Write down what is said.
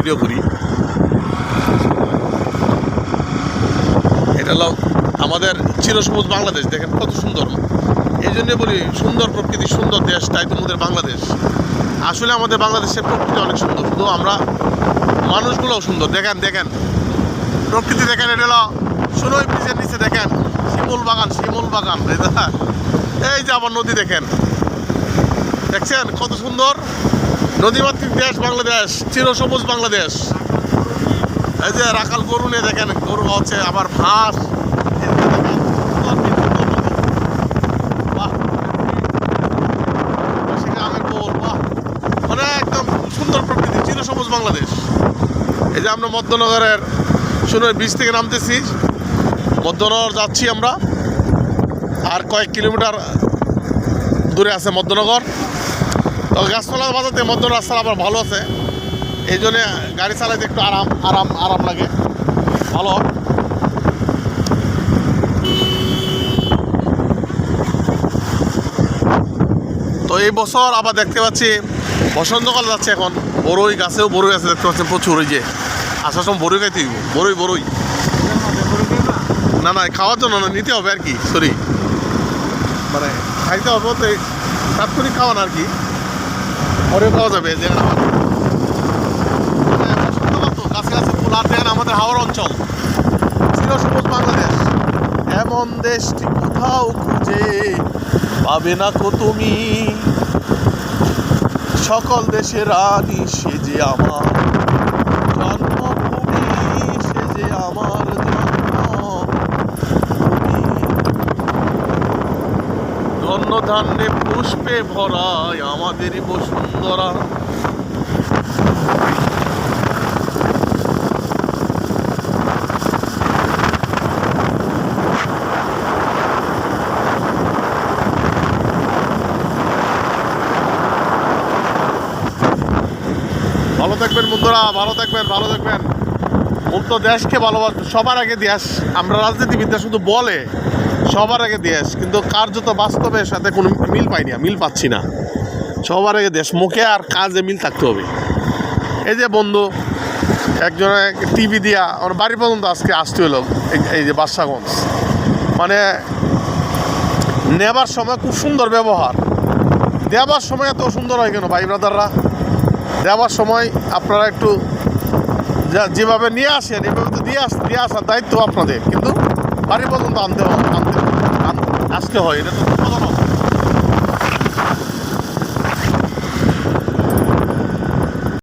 Video করি। এটা হলো আমাদের চিরসবুজ বাংলাদেশ, দেখেন কত সুন্দর। এই জন্য বলি সুন্দর প্রকৃতি, সুন্দর দেশ, তাই তো আমাদের বাংলাদেশ। আসলে আমাদের বাংলাদেশের প্রকৃতি অনেক সুন্দর, শুধু আমরা মানুষগুলোও সুন্দর। দেখেন দেখেন প্রকৃতি দেখেন, এটা হলো সুনই ব্রিজের নিচে দেখেন শিমুল বাগান, শিমুল বাগান। এই যে আবার নদী দেখেন, দেখছেন কত সুন্দর। নদীমাতৃক দেশ বাংলাদেশ, চিরসবুজ বাংলাদেশ। এই যে রাখাল গরু নিয়ে দেখেন, গরু হচ্ছে আবার ঘাস। মানে একদম সুন্দর প্রকৃতি, চিরসবুজ বাংলাদেশ। এই যে আমরা মধ্যনগরের সুনই ব্রিজ থেকে নামতেছি, মধ্যনগর যাচ্ছি আমরা। আর কয়েক কিলোমিটার দূরে আছে মধ্যনগর। তো গাছতলা বাজাতে মধ্য রাস্তা আবার ভালো আছে, এই জন্যে গাড়ি চালাইতে একটু আরাম লাগে, ভালো। তো এই বছর আবার দেখতে পাচ্ছি বসন্তকাল যাচ্ছে, এখন বড়ই গাছেও বড়ই আছে দেখতে পাচ্ছেন প্রচুর। ওই যে আসার সময় বড়ই খাইতে হইব, বড়ই না খাওয়ার জন্য না, নিতে হবে আর কি। সরি, মানে খাইতে হবে তো, তাৎক্ষণিক খাওয়ান আর কি, পরেও খাওয়া যাবে। যে গাছে গাছে ফুল। আর দেখেন আমাদের হাওড় অঞ্চল, চিরসবুজ বাংলাদেশ। এমন দেশটি কোথাও খুঁজে পাবে না কো তুমি, সকল দেশের রানী সে যে আমার জন্মভূমি, সে যে আমার জন্মভূমি। ধন্য ধান্যে পুষ্পে ভরায় আমাদেরই বসুন্ধরা। ভালো থাকবেন বন্ধুরা, ভালো থাকবেন। মুক্ত দেশকে ভালোবাসবে, সবার আগে দেশ। আমরা রাজনীতিবিদরা শুধু বলে সবার আগে দেশ, কিন্তু কার্যত বাস্তবের সাথে কোনো মিল পাচ্ছি না। সবার আগে দেশ, মুখে আর কাজে মিল থাকতে হবে। এই যে বন্ধু একজনে টিভি দিয়া আমার বাড়ি পর্যন্ত আজকে আসতে হলো, এই যে বাদশাগঞ্জ। মানে নেবার সময় খুব সুন্দর ব্যবহার, দেবার সময় এত সুন্দর হয় কেন ভাই ব্রাদাররা? দেওয়ার সময় আপনারা একটু যেভাবে নিয়ে আসেন এভাবে তো দিয়ে আসার দায়িত্ব আপনাদের, কিন্তু বাড়ি পর্যন্ত আসতে হয়, এটা তো